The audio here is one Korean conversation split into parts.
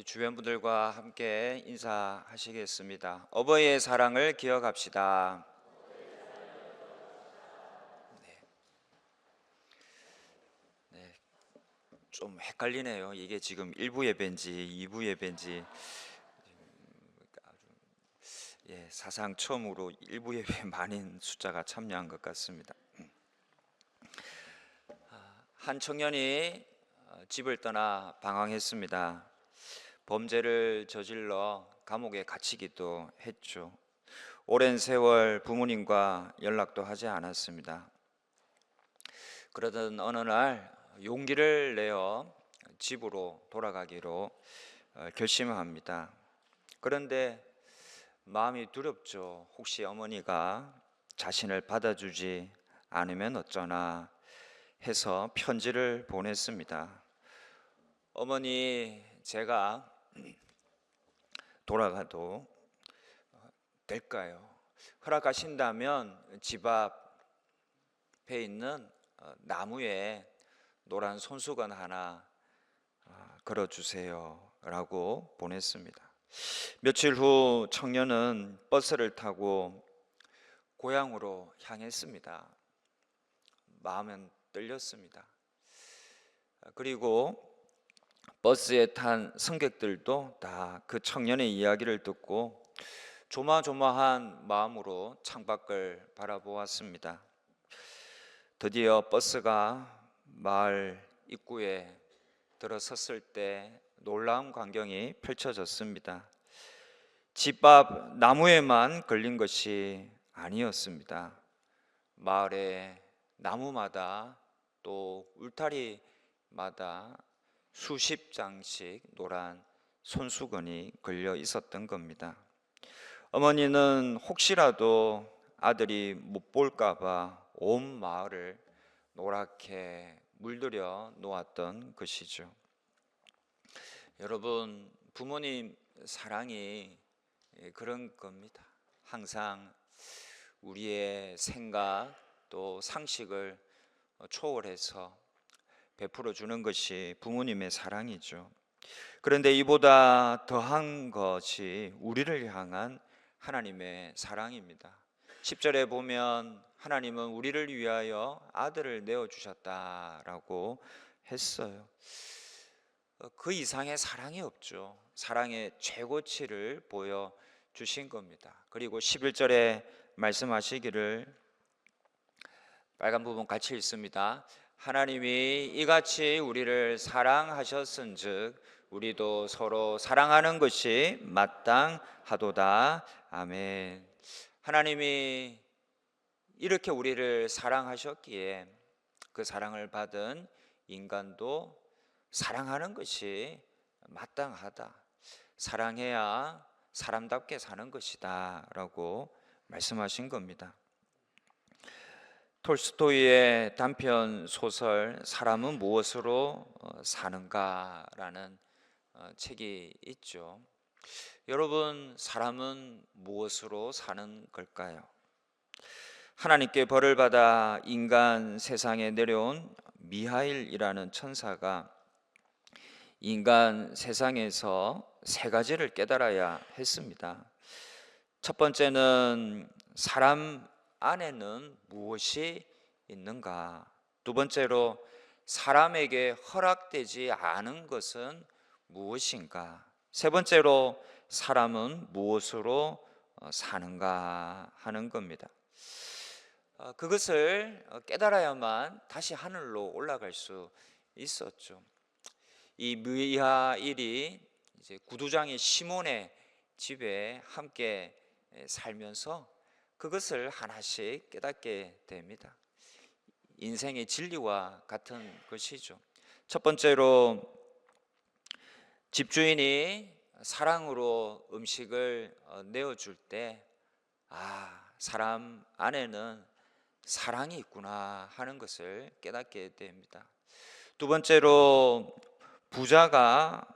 주변 분들과 함께 인사하시겠습니다. 어버이의 사랑을 기억합시다. 네, 좀 헷갈리네요. 이게 지금 1부 예배인지 2부 예배인지. 사상 처음으로 1부 예배에 많은 숫자가 참여한 것 같습니다. 한 청년이 집을 떠나 방황했습니다. 범죄를 저질러 감옥에 갇히기도 했죠. 오랜 세월 부모님과 연락도 하지 않았습니다. 그러던 어느 날 용기를 내어 집으로 돌아가기로 결심합니다. 그런데 마음이 두렵죠. 혹시 어머니가 자신을 받아주지 않으면 어쩌나 해서 편지를 보냈습니다. 어머니, 제가 돌아가도 될까요? 허락하신다면 집 앞에 있는 나무에 노란 손수건 하나 걸어주세요 라고 보냈습니다. 며칠 후 청년은 버스를 타고 고향으로 향했습니다. 마음은 떨렸습니다. 그리고 버스에 탄 승객들도 다 그 청년의 이야기를 듣고 조마조마한 마음으로 창밖을 바라보았습니다. 드디어 버스가 마을 입구에 들어섰을 때 놀라운 광경이 펼쳐졌습니다. 집 앞 나무에만 걸린 것이 아니었습니다. 마을의 나무마다 또 울타리마다 수십 장씩 노란 손수건이 걸려 있었던 겁니다. 어머니는 혹시라도 아들이 못 볼까봐 온 마을을 노랗게 물들여 놓았던 것이죠. 여러분, 부모님 사랑이 그런 겁니다. 항상 우리의 생각 또 상식을 초월해서 베풀어 주는 것이 부모님의 사랑이죠. 그런데 이보다 더한 것이 우리를 향한 하나님의 사랑입니다. 10절에 보면 하나님은 우리를 위하여 아들을 내어주셨다라고 했어요. 그 이상의 사랑이 없죠. 사랑의 최고치를 보여주신 겁니다. 그리고 11절에 말씀하시기를, 빨간 부분 같이 읽습니다. 하나님이 이같이 우리를 사랑하셨은즉 우리도 서로 사랑하는 것이 마땅하도다. 아멘. 하나님이 이렇게 우리를 사랑하셨기에 그 사랑을 받은 인간도 사랑하는 것이 마땅하다. 사랑해야 사람답게 사는 것이다 라고 말씀하신 겁니다. 톨스토이의 단편 소설 사람은 무엇으로 사는가라는 책이 있죠. 여러분, 사람은 무엇으로 사는 걸까요? 하나님께 벌을 받아 인간 세상에 내려온 미하일이라는 천사가 인간 세상에서 세 가지를 깨달아야 했습니다. 첫 번째는 사람 안에는 무엇이 있는가? 두 번째로 사람에게 허락되지 않은 것은 무엇인가? 세 번째로 사람은 무엇으로 사는가 하는 겁니다. 그것을 깨달아야만 다시 하늘로 올라갈 수 있었죠. 이 미하일이 이제 구두장의 시몬의 집에 함께 살면서 그것을 하나씩 깨닫게 됩니다. 인생의 진리와 같은 것이죠. 첫 번째로 집주인이 사랑으로 음식을 내어줄 때, 사람 안에는 사랑이 있구나 하는 것을 깨닫게 됩니다. 두 번째로 부자가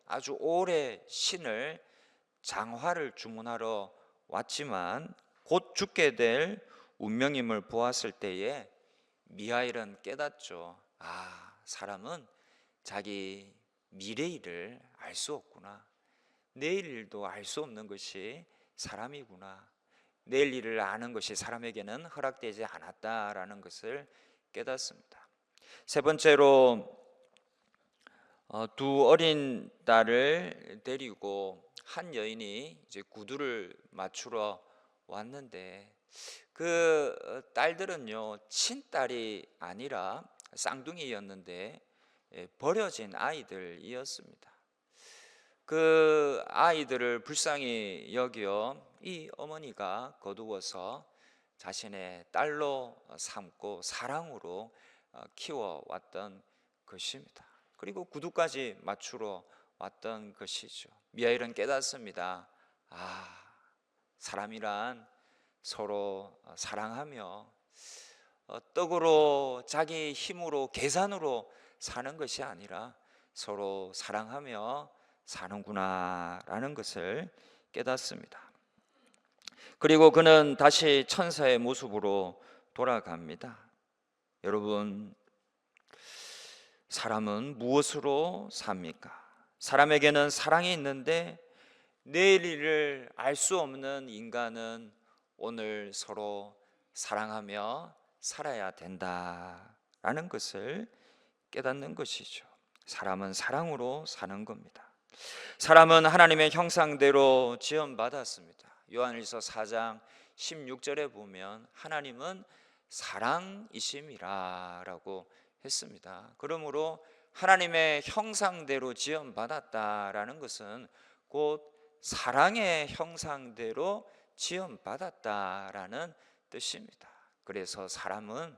아주 오래 신을 장화를 주문하러 왔지만 곧 죽게 될 운명임을 보았을 때에 미하일은 깨닫죠. 사람은 자기 미래 일을 알 수 없구나. 내일 일도 알 수 없는 것이 사람이구나. 내일 일을 아는 것이 사람에게는 허락되지 않았다라는 것을 깨닫습니다. 세 번째로 두 어린 딸을 데리고 한 여인이 이제 구두를 맞추러 왔는데 그 딸들은요 친딸이 아니라 쌍둥이였는데 버려진 아이들이었습니다. 그 아이들을 불쌍히 여겨 이 어머니가 거두어서 자신의 딸로 삼고 사랑으로 키워왔던 것입니다. 그리고 구두까지 맞추러 왔던 것이죠. 미하엘은 깨닫습니다. 사람이란 서로 사랑하며 떡으로 자기 힘으로 계산으로 사는 것이 아니라 서로 사랑하며 사는구나라는 것을 깨닫습니다. 그리고 그는 다시 천사의 모습으로 돌아갑니다. 여러분, 사람은 무엇으로 삽니까? 사람에게는 사랑이 있는데 내일 일을 알 수 없는 인간은 오늘 서로 사랑하며 살아야 된다라는 것을 깨닫는 것이죠. 사람은 사랑으로 사는 겁니다. 사람은 하나님의 형상대로 지음받았습니다. 요한일서 4장 16절에 보면 하나님은 사랑이심이라라고 했습니다. 그러므로 하나님의 형상대로 지음받았다라는 것은 곧 사랑의 형상대로 지음받았다라는 뜻입니다. 그래서 사람은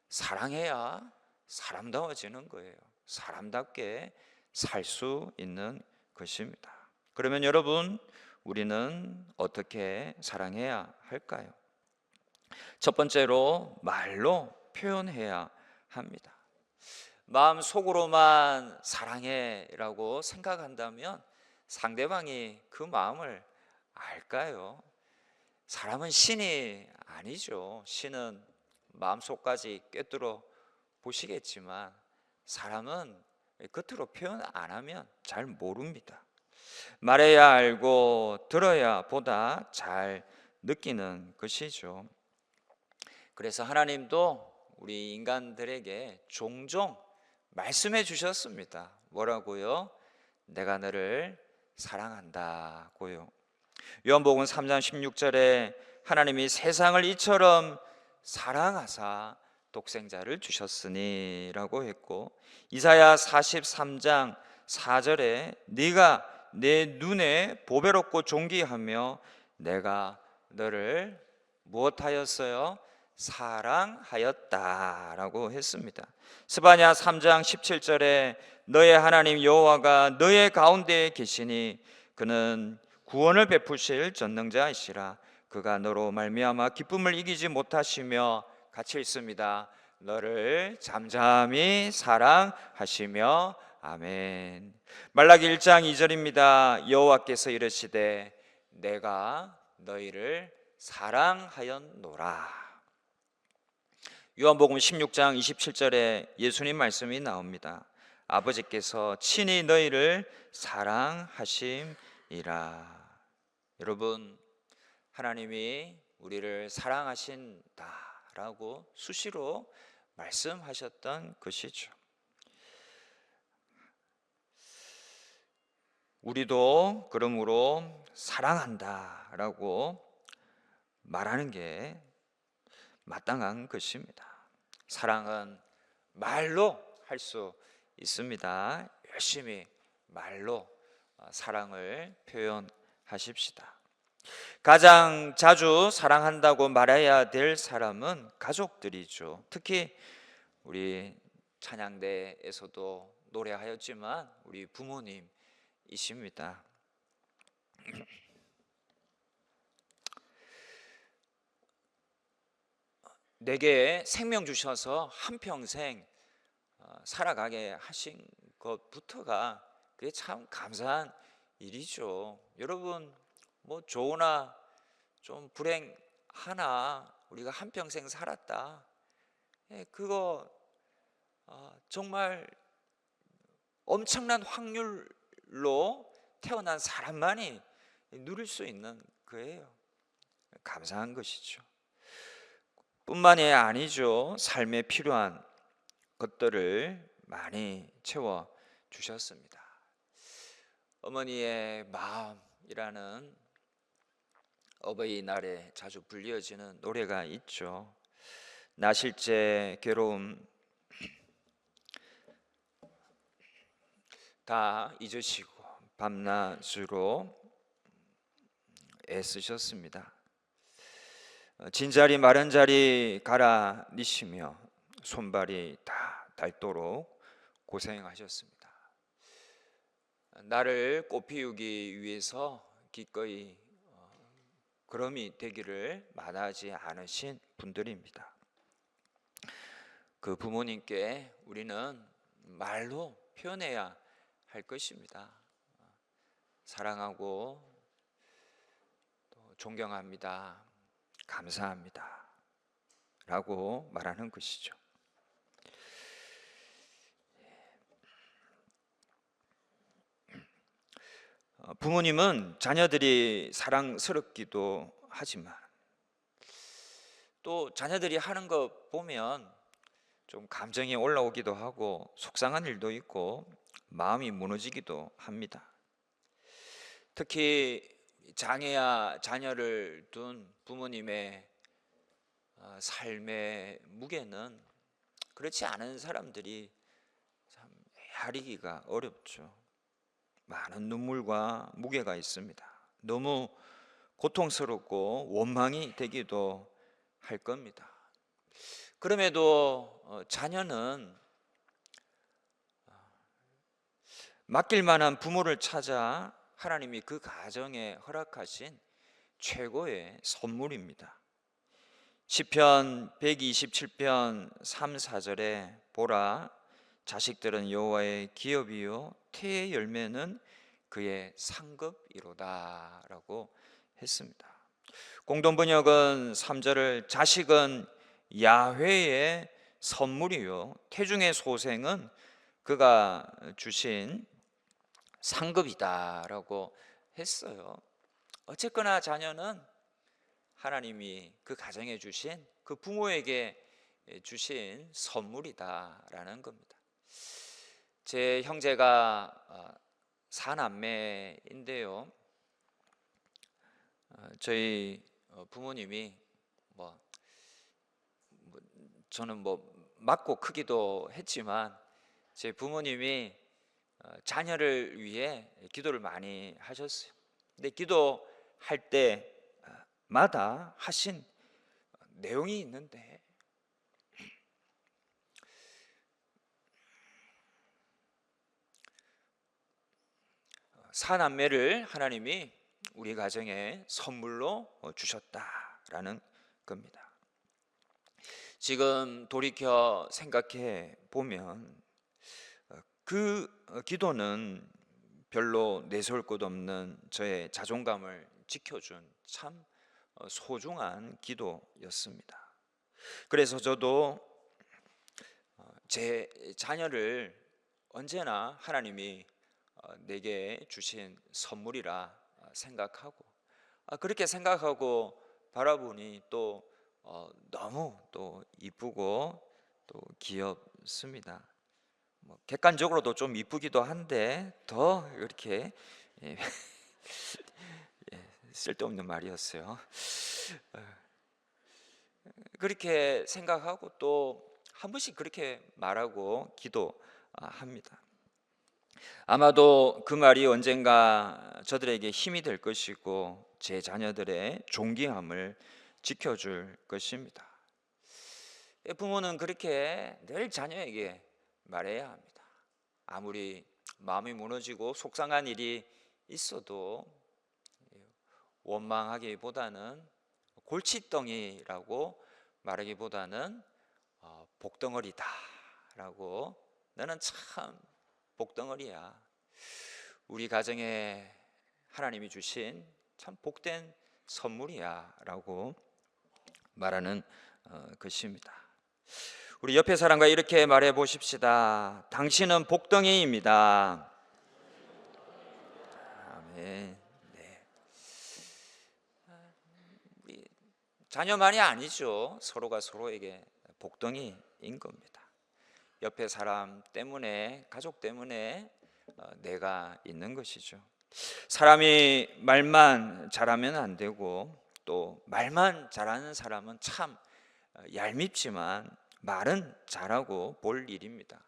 사랑해야 사람다워지는 거예요. 사람답게 살 수 있는 것입니다. 그러면 여러분, 우리는 어떻게 사랑해야 할까요? 첫 번째로 말로 표현해야 합니다. 마음 속으로만 사랑해라고 생각한다면 상대방이 그 마음을 알까요? 사람은 신이 아니죠. 신은 마음속까지 꿰뚫어 보시겠지만 사람은 겉으로 표현 안 하면 잘 모릅니다. 말해야 알고 들어야 보다 잘 느끼는 것이죠. 그래서 하나님도 우리 인간들에게 종종 말씀해 주셨습니다. 뭐라고요? 내가 너를 사랑한다고요. 요한복음 3장 16절에 하나님이 세상을 이처럼 사랑하사 독생자를 주셨으니 라고 했고, 이사야 43장 4절에 네가 내 눈에 보배롭고 존귀하며 내가 너를 무엇하였어요? 사랑하였다라고 했습니다. 스바냐 3장 17절에 너의 하나님 여호와가 너의 가운데에 계시니 그는 구원을 베푸실 전능자이시라. 그가 너로 말미암아 기쁨을 이기지 못하시며 같이 있습니다. 너를 잠잠히 사랑하시며 아멘. 말라기 1장 2절입니다. 여호와께서 이르시되 내가 너희를 사랑하였노라. 요한복음 16장 27절에 예수님 말씀이 나옵니다. 아버지께서 친히 너희를 사랑하심이라. 여러분, 하나님이 우리를 사랑하신다라고 수시로 말씀하셨던 것이죠. 우리도 그러므로 사랑한다라고 말하는 게 마땅한 것입니다. 사랑은 말로 할 수 있습니다. 열심히 말로 사랑을 표현하십시다. 가장 자주 사랑한다고 말해야 될 사람은 가족들이죠. 특히 우리 찬양대에서도 노래하였지만 우리 부모님이십니다. 내게 생명 주셔서 한평생 살아가게 하신 것부터가 그게 참 감사한 일이죠. 여러분, 뭐 좋으나 좀 불행하나 우리가 한평생 살았다, 그거 정말 엄청난 확률로 태어난 사람만이 누릴 수 있는 거예요. 감사한 것이죠. 뿐만이 아니죠. 삶에 필요한 것들을 많이 채워 주셨습니다. 어머니의 마음이라는 어버이날에 자주 불려지는 노래가 있죠. 나실제 괴로움 다 잊으시고 밤낮으로 애쓰셨습니다. 진자리 마른 자리 갈아 니시며 손발이 다 닳도록 고생하셨습니다. 나를 꽃피우기 위해서 기꺼이 그럼이 되기를 마다하지 않으신 분들입니다. 그 부모님께 우리는 말로 표현해야 할 것입니다. 사랑하고 또 존경합니다. 감사합니다. 라고 말하는 것이죠. 부모님은 자녀들이 사랑스럽기도 하지만 또 자녀들이 하는 거 보면 좀 감정이 올라오기도 하고 속상한 일도 있고 마음이 무너지기도 합니다. 특히 장애야 자녀를 둔 부모님의 삶의 무게는 그렇지 않은 사람들이 참 헤아리기가 어렵죠. 많은 눈물과 무게가 있습니다. 너무 고통스럽고 원망이 되기도 할 겁니다. 그럼에도 자녀는 맡길 만한 부모를 찾아 하나님이 그 가정에 허락하신 최고의 선물입니다. 시편 127편 3, 4절에 보라 자식들은 여호와의 기업이요 태의 열매는 그의 상급이로다 라고 했습니다. 공동번역은 3절을 자식은 야훼의 선물이요 태중의 소생은 그가 주신 상급이다 라고 했어요. 어쨌거나 자녀는 하나님이 그 가정에 주신 그 부모에게 주신 선물이다 라는 겁니다. 제 형제가 사남매인데요. 저희 부모님이 저는 맞고 크기도 했지만 제 부모님이 자녀를 위해 기도를 많이 하셨어요. 근데 기도할 때마다 하신 내용이 있는데 사남매를 하나님이 우리 가정에 선물로 주셨다라는 겁니다. 지금 돌이켜 생각해 보면 그 기도는 별로 내세울 것 없는 저의 자존감을 지켜준 참 소중한 기도였습니다. 그래서 저도 제 자녀를 언제나 하나님이 내게 주신 선물이라 생각하고 그렇게 생각하고 바라보니 또 너무 또 이쁘고 또 귀엽습니다. 객관적으로도 좀 이쁘기도 한데 더 이렇게 쓸데없는 말이었어요. 그렇게 생각하고 또 한 번씩 그렇게 말하고 기도합니다. 아마도 그 말이 언젠가 저들에게 힘이 될 것이고 제 자녀들의 존귀함을 지켜줄 것입니다. 부모는 그렇게 늘 자녀에게 말해야 합니다. 아무리 마음이 무너지고 속상한 일이 있어도 원망하기보다는 골칫덩이라고 말하기보다는 복덩어리다 라고 너는 참 복덩어리야. 우리 가정에 하나님이 주신 참 복된 선물이야 라고 말하는 것입니다. 우리 옆에 사람과 이렇게 말해 보십시다. 당신은 복덩이입니다. 아멘. 네. 우리 자녀만이 아니죠. 서로가 서로에게 복덩이인 겁니다. 옆에 사람 때문에, 가족 때문에 내가 있는 것이죠. 사람이 말만 잘하면 안 되고, 또 말만 잘하는 사람은 참 얄밉지만 말은 잘하고 볼 일입니다.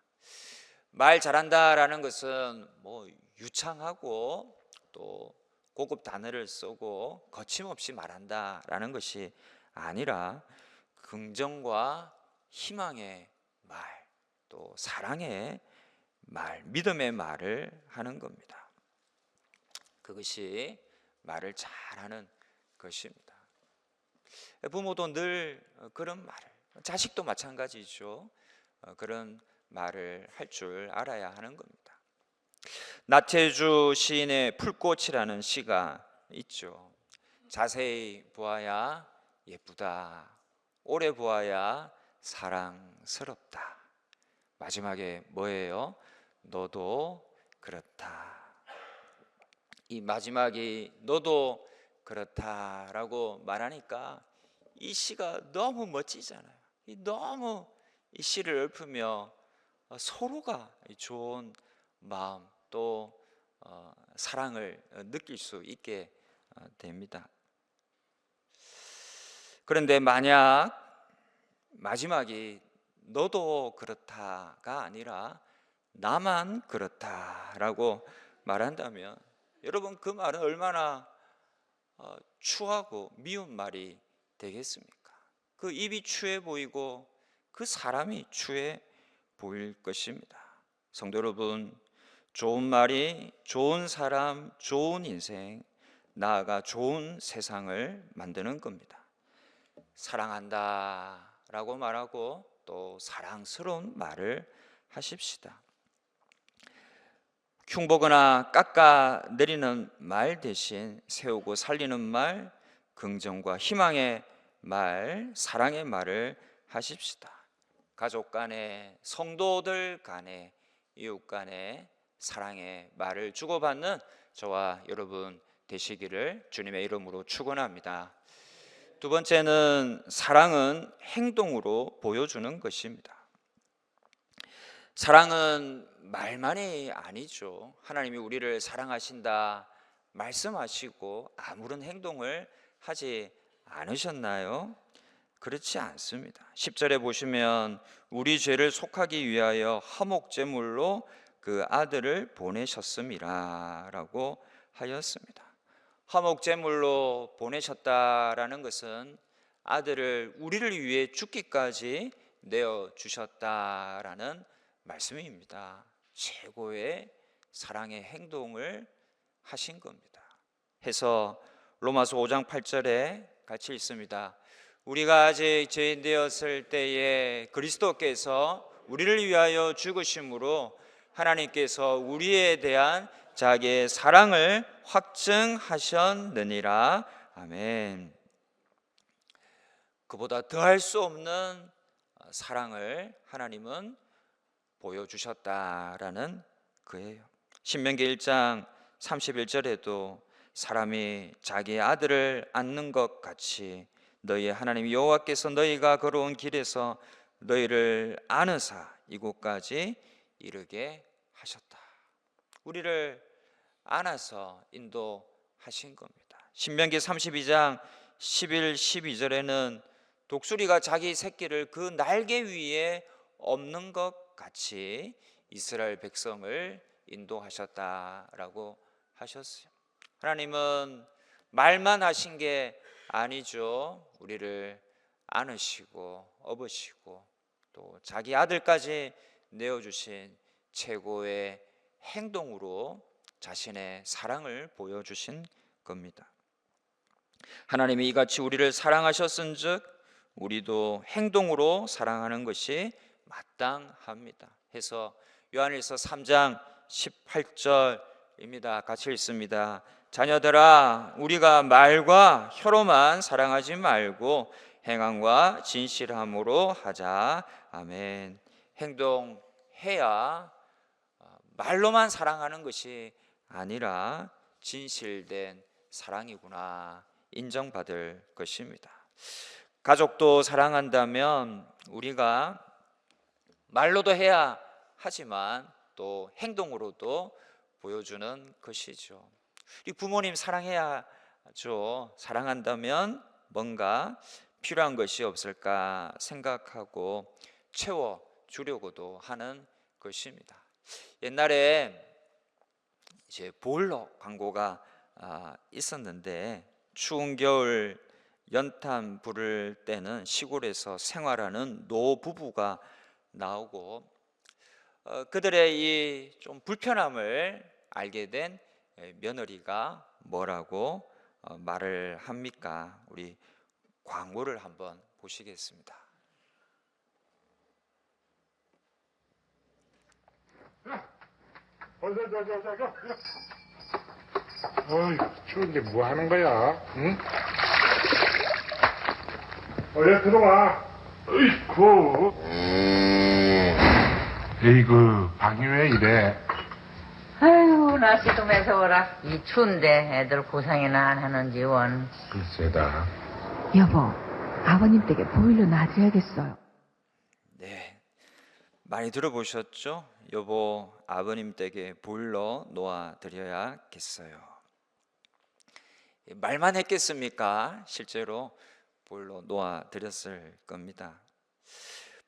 말 잘한다라는 것은 뭐 유창하고 또 고급 단어를 쓰고 거침없이 말한다라는 것이 아니라 긍정과 희망의 말, 또 사랑의 말, 믿음의 말을 하는 겁니다. 그것이 말을 잘하는 것입니다. 부모도 늘 그런 말을, 자식도 마찬가지죠. 그런 말을 할 줄 알아야 하는 겁니다. 나태주 시인의 풀꽃이라는 시가 있죠. 자세히 보아야 예쁘다, 오래 보아야 사랑스럽다. 마지막에 뭐예요? 너도 그렇다. 이 마지막이 너도 그렇다라고 말하니까 이 시가 너무 멋지잖아요. 너무 이 시를 읊으며 서로가 좋은 마음 또 사랑을 느낄 수 있게 됩니다. 그런데 만약 마지막이 너도 그렇다가 아니라 나만 그렇다라고 말한다면 여러분, 그 말은 얼마나 추하고 미운 말이 되겠습니까? 그 입이 추해 보이고 그 사람이 추해 보일 것입니다. 성도 여러분, 좋은 말이 좋은 사람, 좋은 인생, 나아가 좋은 세상을 만드는 겁니다. 사랑한다 라고 말하고 또 사랑스러운 말을 하십시다. 흉보거나 깎아내리는 말 대신 세우고 살리는 말, 긍정과 희망의 말, 사랑의 말을 하십시다. 가족 간에, 성도들 간에, 이웃 간에 사랑의 말을 주고받는 저와 여러분 되시기를 주님의 이름으로 축원합니다. 두 번째는 사랑은 행동으로 보여주는 것입니다. 사랑은 말만이 아니죠. 하나님이 우리를 사랑하신다 말씀하시고 아무런 행동을 하지 않으셨나요? 그렇지 않습니다. 10절에 보시면 우리 죄를 속하기 위하여 화목제물로 그 아들을 보내셨음이라 라고 하였습니다. 화목제물로 보내셨다라는 것은 아들을 우리를 위해 죽기까지 내어주셨다라는 말씀입니다. 최고의 사랑의 행동을 하신 겁니다. 해서 로마서 5장 8절에 같이 읽습니다. 우리가 아직 죄인 되었을 때에 그리스도께서 우리를 위하여 죽으심으로 하나님께서 우리에 대한 자기의 사랑을 확증하셨느니라. 아멘. 그보다 더할 수 없는 사랑을 하나님은 보여주셨다라는 거예요. 신명기 1장 31절에도 사람이 자기의 아들을 안는 것 같이 너희의 하나님 여호와께서 너희가 걸어온 길에서 너희를 안으사 이곳까지 이르게 하셨다. 우리를 안아서 인도하신 겁니다. 신명기 32장 11, 12절에는 독수리가 자기 새끼를 그 날개 위에 엎는 것 같이 이스라엘 백성을 인도하셨다라고 하셨어요. 하나님은 말만 하신 게 아니죠. 우리를 안으시고 업으시고 또 자기 아들까지 내어주신 최고의 행동으로 자신의 사랑을 보여주신 겁니다. 하나님이 이같이 우리를 사랑하셨은즉 우리도 행동으로 사랑하는 것이 마땅합니다. 해서 요한일서 3장 18절입니다. 같이 읽습니다. 자녀들아, 우리가 말과 혀로만 사랑하지 말고 행함과 진실함으로 하자. 아멘. 행동해야 말로만 사랑하는 것이 아니라 진실된 사랑이구나 인정받을 것입니다. 가족도 사랑한다면 우리가 말로도 해야 하지만 또 행동으로도 보여주는 것이죠. 우리 부모님 사랑해야죠. 사랑한다면 뭔가 필요한 것이 없을까 생각하고 채워주려고도 하는 것입니다. 옛날에 이제 보일러 광고가 있었는데 추운 겨울 연탄 부를 때는 시골에서 생활하는 노부부가 나오고 그들의 이 좀 불편함을 알게 된 며느리가 뭐라고 말을 합니까? 우리 광고를 한번 보시겠습니다. 어이, 추운데 뭐 하는 거야? 응? 야, 들어와. 어이쿠. 에이구, 방이 왜 이래? 아유, 날씨도 매서워라. 이 추운데 애들 고생이나 안 하는지 원. 글쎄다. 여보, 아버님 댁에 보일러 놔줘야겠어요. 네, 많이 들어보셨죠? 여보, 아버님 댁에 보일러 놓아드려야겠어요. 말만 했겠습니까? 실제로 보일러 놓아드렸을 겁니다.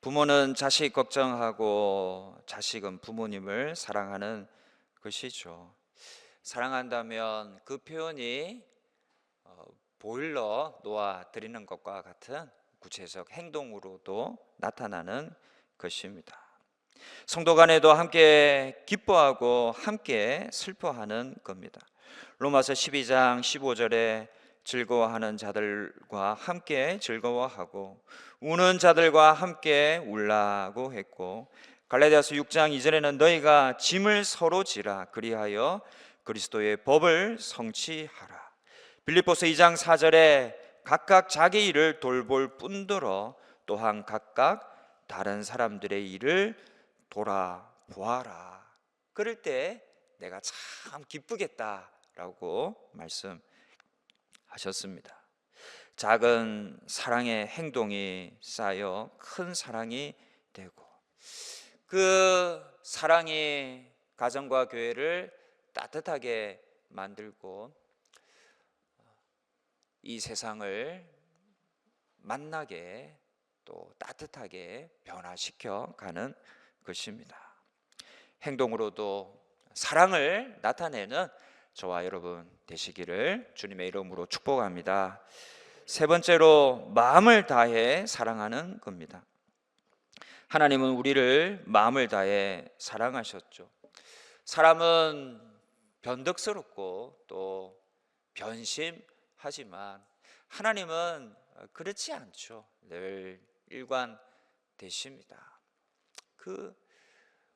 부모는 자식 걱정하고 자식은 부모님을 사랑하는 것이죠. 사랑한다면 그 표현이 보일러 놓아드리는 것과 같은 구체적 행동으로도 나타나는 것입니다. 성도 간에도 함께 기뻐하고 함께 슬퍼하는 겁니다. 로마서 12장 15절에 즐거워하는 자들과 함께 즐거워하고 우는 자들과 함께 울라고 했고, 갈라디아서 6장 2절에는 너희가 짐을 서로 지라 그리하여 그리스도의 법을 성취하라. 빌립보서 2장 4절에 각각 자기 일을 돌볼 뿐더러 또한 각각 다른 사람들의 일을 돌아보아라. 그럴 때 내가 참 기쁘겠다라고 말씀하셨습니다. 작은 사랑의 행동이 쌓여 큰 사랑이 되고 그 사랑이 가정과 교회를 따뜻하게 만들고 이 세상을 만나게 또 따뜻하게 변화시켜 가는 것입니다. 행동으로도 사랑을 나타내는 저와 여러분 되시기를 주님의 이름으로 축복합니다. 세 번째로 마음을 다해 사랑하는 겁니다. 하나님은 우리를 마음을 다해 사랑하셨죠. 사람은 변덕스럽고 또 변심하지만 하나님은 그렇지 않죠. 늘 일관되십니다. 그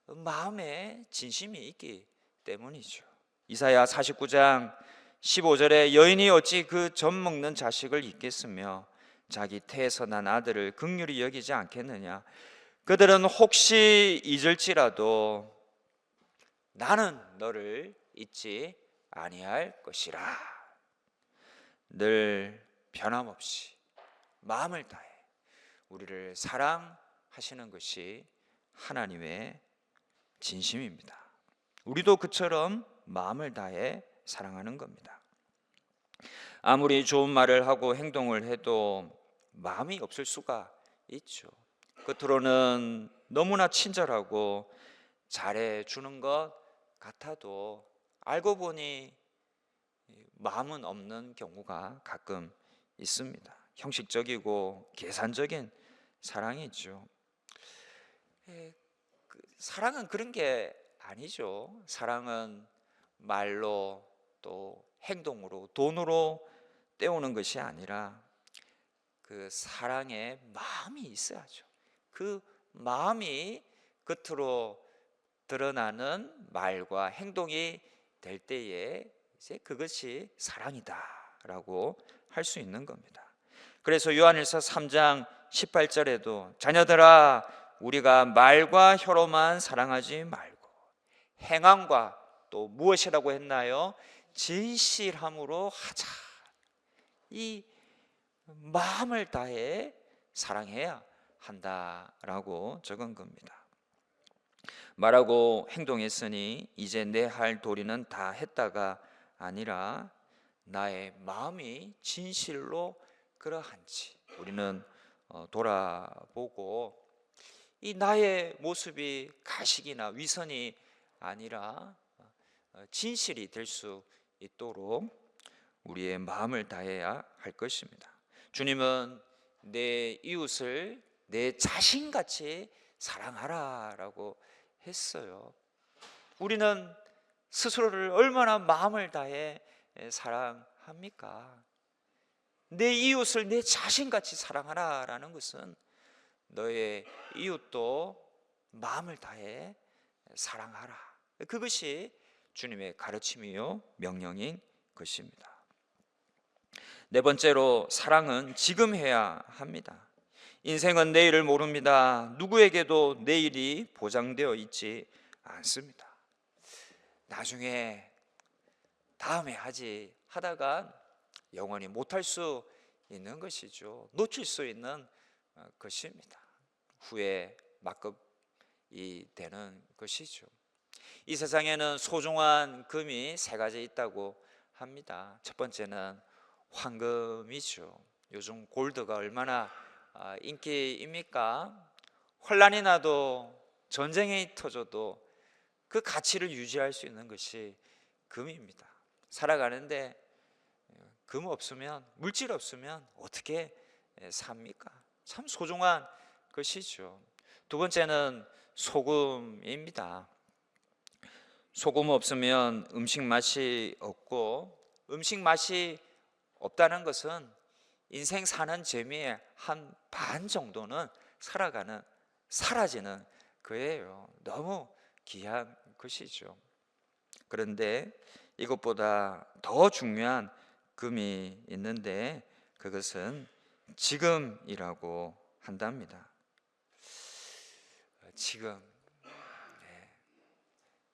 마음에 진심이 있기 때문이죠. 이사야 49장 15절에 여인이 어찌 그 젖 먹는 자식을 잊겠으며 자기 태에서 난 아들을 긍휼히 여기지 않겠느냐. 그들은 혹시 잊을지라도 나는 너를 잊지 아니할 것이라. 늘 변함없이 마음을 다해 우리를 사랑하시는 것이 하나님의 진심입니다. 우리도 그처럼 마음을 다해 사랑하는 겁니다. 아무리 좋은 말을 하고 행동을 해도 마음이 없을 수가 있죠. 겉으로는 너무나 친절하고 잘해주는 것 같아도 알고 보니 마음은 없는 경우가 가끔 있습니다. 형식적이고 계산적인 사랑이죠. 사랑은 그런 게 아니죠. 사랑은 말로 또 행동으로 돈으로 때우는 것이 아니라 그 사랑의 마음이 있어야죠. 그 마음이 겉으로 드러나는 말과 행동이 될 때에 이제 그것이 사랑이다라고 할 수 있는 겁니다. 그래서 요한일서 3장 18절에도 자녀들아 우리가 말과 혀로만 사랑하지 말고 행함과 또 무엇이라고 했나요? 진실함으로 하자. 이 마음을 다해 사랑해야 한다라고 적은 겁니다. 말하고 행동했으니 이제 내 할 도리는 다 했다가 아니라 나의 마음이 진실로 그러한지 우리는 돌아보고 이 나의 모습이 가식이나 위선이 아니라 진실이 될 수 있도록 우리의 마음을 다해야 할 것입니다. 주님은 내 이웃을 내 자신같이 사랑하라라고 했어요. 우리는 스스로를 얼마나 마음을 다해 사랑합니까? 내 이웃을 내 자신같이 사랑하라라는 것은 너의 이웃도 마음을 다해 사랑하라. 그것이 주님의 가르침이요 명령인 것입니다. 네 번째로 사랑은 지금 해야 합니다. 인생은 내일을 모릅니다. 누구에게도 내일이 보장되어 있지 않습니다. 나중에 다음에 하지 하다가 영원히 못할 수 있는 것이죠. 놓칠 수 있는 것입니다. 후에 막급이 되는 것이죠. 이 세상에는 소중한 금이 세 가지 있다고 합니다. 첫 번째는 황금이죠. 요즘 골드가 얼마나 인기입니까? 혼란이 나도 전쟁이 터져도 그 가치를 유지할 수 있는 것이 금입니다. 살아가는데 금 없으면, 물질 없으면 어떻게 삽니까? 참 소중한 것이죠. 두 번째는 소금입니다. 소금 없으면 음식 맛이 없고, 음식 맛이 없다는 것은 인생 사는 재미의 한 반 정도는 사라지는 거예요. 너무 귀한 것이죠. 그런데 이것보다 더 중요한 금이 있는데 그것은 지금이라고 한답니다.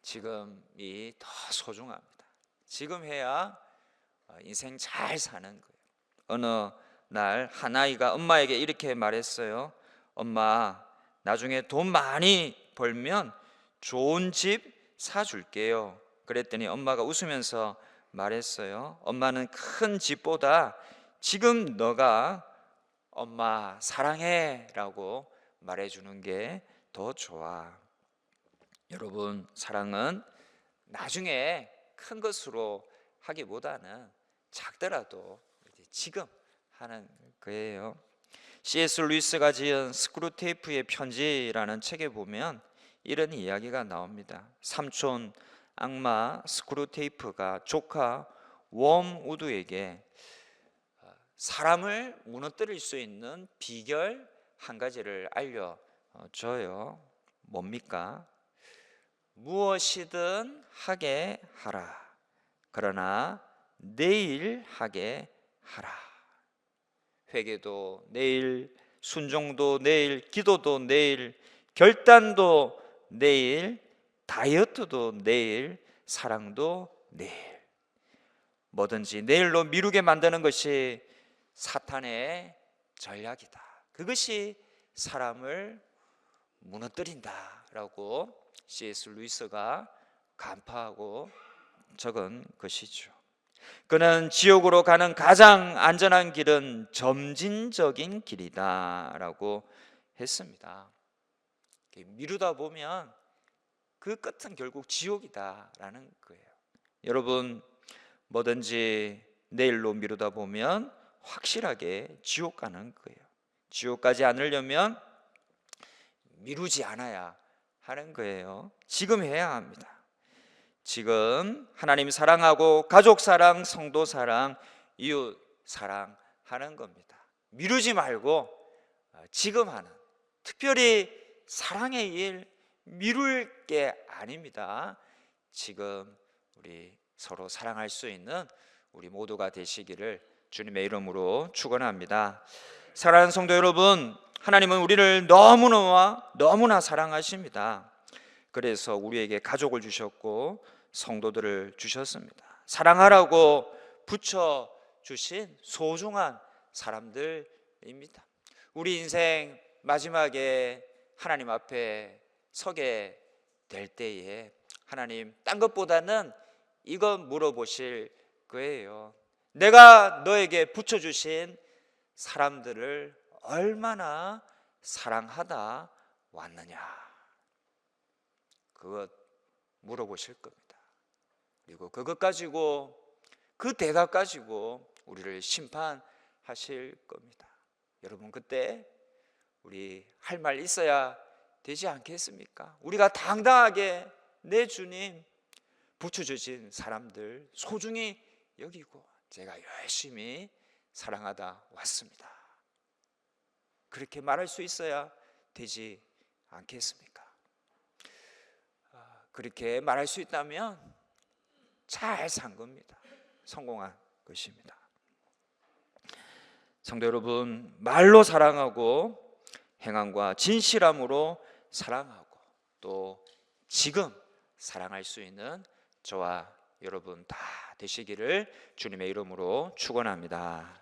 지금이 더 소중합니다. 지금 해야 인생 잘 사는 거예요. 어느 날 한 아이가 엄마에게 이렇게 말했어요. 엄마, 나중에 돈 많이 벌면 좋은 집 사줄게요. 그랬더니 엄마가 웃으면서 말했어요. 엄마는 큰 집보다 지금 너가 엄마 사랑해 라고 말해주는 게 더 좋아. 여러분, 사랑은 나중에 큰 것으로 하기보다는 작더라도 지금 하는 거예요. C.S. 루이스가 지은 스크루테이프의 편지라는 책에 보면 이런 이야기가 나옵니다. 삼촌 악마 스크루테이프가 조카 웜우드에게 사람을 무너뜨릴 수 있는 비결 한 가지를 알려줘요. 뭡니까? 무엇이든 하게 하라. 그러나 내일 하게 하라. 회개도 내일, 순종도 내일, 기도도 내일, 결단도 내일, 다이어트도 내일, 사랑도 내일. 뭐든지 내일로 미루게 만드는 것이 사탄의 전략이다. 그것이 사람을 무너뜨린다라고 C.S. 루이스가 간파하고 적은 것이죠. 그는 지옥으로 가는 가장 안전한 길은 점진적인 길이다라고 했습니다. 미루다 보면 그 끝은 결국 지옥이다라는 거예요. 여러분, 뭐든지 내일로 미루다 보면 확실하게 지옥 가는 거예요. 지옥 가지 않으려면 미루지 않아야 하는 거예요. 지금 해야 합니다. 지금 하나님 사랑하고 가족 사랑, 성도 사랑, 이웃 사랑하는 겁니다. 미루지 말고 지금 하는, 특별히 사랑의 일 미룰 게 아닙니다. 지금 우리 서로 사랑할 수 있는 우리 모두가 되시기를 주님의 이름으로 축원합니다. 사랑하는 성도 여러분, 하나님은 우리를 너무나 사랑하십니다. 그래서 우리에게 가족을 주셨고 성도들을 주셨습니다. 사랑하라고 붙여 주신 소중한 사람들입니다. 우리 인생 마지막에 하나님 앞에 서게 될 때에 하나님 딴 것보다는 이거 물어보실 거예요. 내가 너에게 붙여주신 사람들을 얼마나 사랑하다 왔느냐, 그것 물어보실 겁니다. 그리고 그것 가지고, 그 대답 가지고 우리를 심판하실 겁니다. 여러분, 그때 우리 할 말 있어야 되지 않겠습니까? 우리가 당당하게 내 주님 붙여주신 사람들 소중히 여기고 제가 열심히 사랑하다 왔습니다, 그렇게 말할 수 있어야 되지 않겠습니까? 그렇게 말할 수 있다면 잘 산 겁니다. 성공한 것입니다. 성도 여러분, 말로 사랑하고 행함과 진실함으로 사랑하고 또 지금 사랑할 수 있는 저와 여러분 다 되시기를 주님의 이름으로 축원합니다.